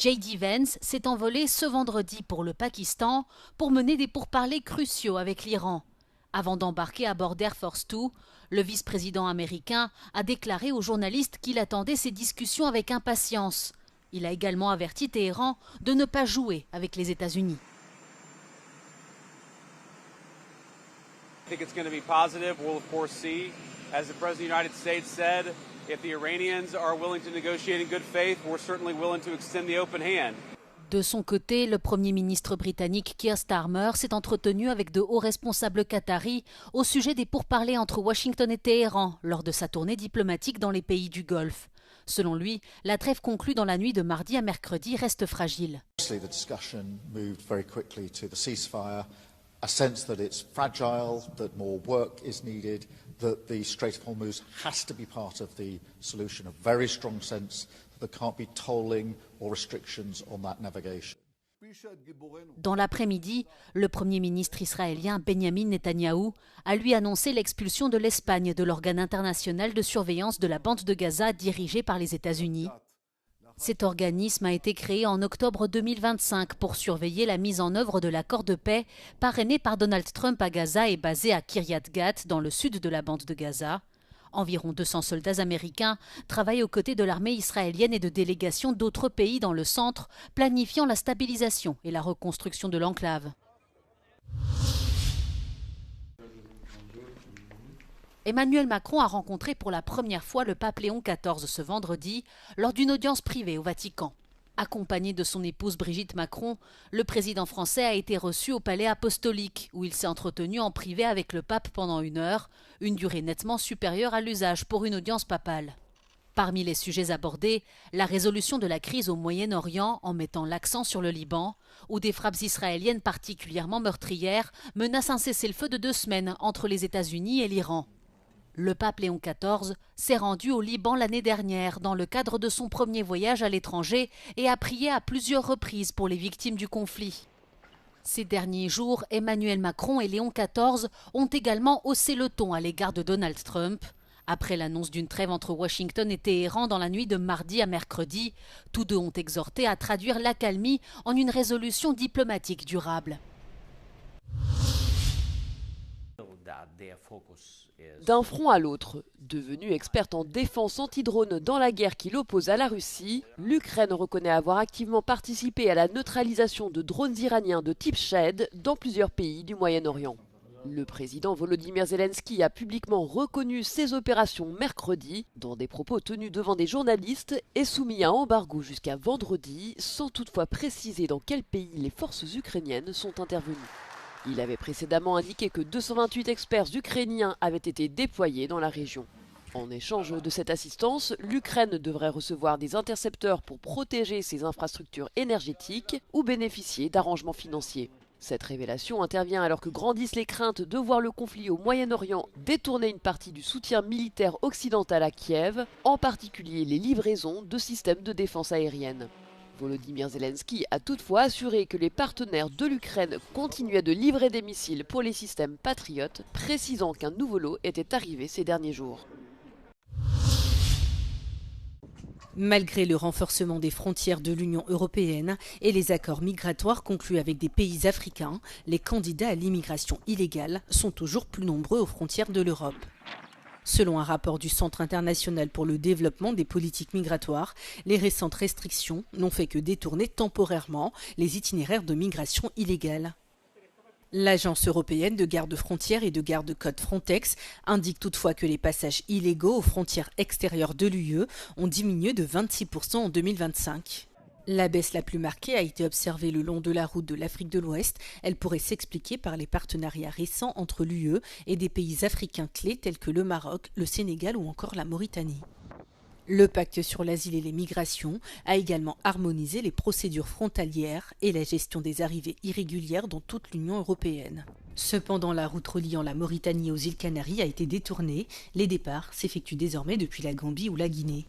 J.D. Vance s'est envolé ce vendredi pour le Pakistan pour mener des pourparlers cruciaux avec l'Iran. Avant d'embarquer à bord d'Air Force 2, le vice-président américain a déclaré aux journalistes qu'il attendait ces discussions avec impatience. Il a également averti Téhéran de ne pas jouer avec les États-Unis. I think it's going to be positive. We'll of course see. As the President of the United States said, if the Iranians are willing to negotiate in good faith, we're certainly willing to extend the open hand. De son côté, le Premier ministre britannique Keir Starmer s'est entretenu avec de hauts responsables qataris au sujet des pourparlers entre Washington et Téhéran lors de sa tournée diplomatique dans les pays du Golfe. Selon lui, la trêve conclue dans la nuit de mardi à mercredi reste fragile. A sense that it's fragile, that more work is needed, that the Strait of Hormuz has to be part of the solution, a very strong sense that there can't be tolling or restrictions on that navigation. Dans l'après-midi, le Premier ministre israélien Benjamin Netanyahou a lui annoncé l'expulsion de l'Espagne de l'organe international de surveillance de la bande de Gaza dirigé par les États-Unis. Cet organisme a été créé en octobre 2025 pour surveiller la mise en œuvre de l'accord de paix parrainé par Donald Trump à Gaza et basé à Kiryat Gat dans le sud de la bande de Gaza. Environ 200 soldats américains travaillent aux côtés de l'armée israélienne et de délégations d'autres pays dans le centre, planifiant la stabilisation et la reconstruction de l'enclave. Emmanuel Macron a rencontré pour la première fois le pape Léon XIV ce vendredi lors d'une audience privée au Vatican. Accompagné de son épouse Brigitte Macron, le président français a été reçu au palais apostolique où il s'est entretenu en privé avec le pape pendant 1 heure, une durée nettement supérieure à l'usage pour une audience papale. Parmi les sujets abordés, la résolution de la crise au Moyen-Orient en mettant l'accent sur le Liban, où des frappes israéliennes particulièrement meurtrières menacent un cessez-le-feu de 2 semaines entre les États-Unis et l'Iran. Le pape Léon XIV s'est rendu au Liban l'année dernière dans le cadre de son premier voyage à l'étranger et a prié à plusieurs reprises pour les victimes du conflit. Ces derniers jours, Emmanuel Macron et Léon XIV ont également haussé le ton à l'égard de Donald Trump. Après l'annonce d'une trêve entre Washington et Téhéran dans la nuit de mardi à mercredi, tous deux ont exhorté à traduire l'accalmie en une résolution diplomatique durable. D'un front à l'autre, devenue experte en défense anti-drone dans la guerre qui l'oppose à la Russie, l'Ukraine reconnaît avoir activement participé à la neutralisation de drones iraniens de type Shahed dans plusieurs pays du Moyen-Orient. Le président Volodymyr Zelensky a publiquement reconnu ces opérations mercredi dans des propos tenus devant des journalistes et soumis à embargo jusqu'à vendredi, sans toutefois préciser dans quel pays les forces ukrainiennes sont intervenues. Il avait précédemment indiqué que 228 experts ukrainiens avaient été déployés dans la région. En échange de cette assistance, l'Ukraine devrait recevoir des intercepteurs pour protéger ses infrastructures énergétiques ou bénéficier d'arrangements financiers. Cette révélation intervient alors que grandissent les craintes de voir le conflit au Moyen-Orient détourner une partie du soutien militaire occidental à Kiev, en particulier les livraisons de systèmes de défense aérienne. Volodymyr Zelensky a toutefois assuré que les partenaires de l'Ukraine continuaient de livrer des missiles pour les systèmes Patriot, précisant qu'un nouveau lot était arrivé ces derniers jours. Malgré le renforcement des frontières de l'Union européenne et les accords migratoires conclus avec des pays africains, les candidats à l'immigration illégale sont toujours plus nombreux aux frontières de l'Europe. Selon un rapport du Centre international pour le développement des politiques migratoires, les récentes restrictions n'ont fait que détourner temporairement les itinéraires de migration illégale. L'Agence européenne de garde-frontières et de garde-côtes Frontex indique toutefois que les passages illégaux aux frontières extérieures de l'UE ont diminué de 26% en 2025. La baisse la plus marquée a été observée le long de la route de l'Afrique de l'Ouest. Elle pourrait s'expliquer par les partenariats récents entre l'UE et des pays africains clés tels que le Maroc, le Sénégal ou encore la Mauritanie. Le pacte sur l'asile et les migrations a également harmonisé les procédures frontalières et la gestion des arrivées irrégulières dans toute l'Union européenne. Cependant, la route reliant la Mauritanie aux îles Canaries a été détournée. Les départs s'effectuent désormais depuis la Gambie ou la Guinée.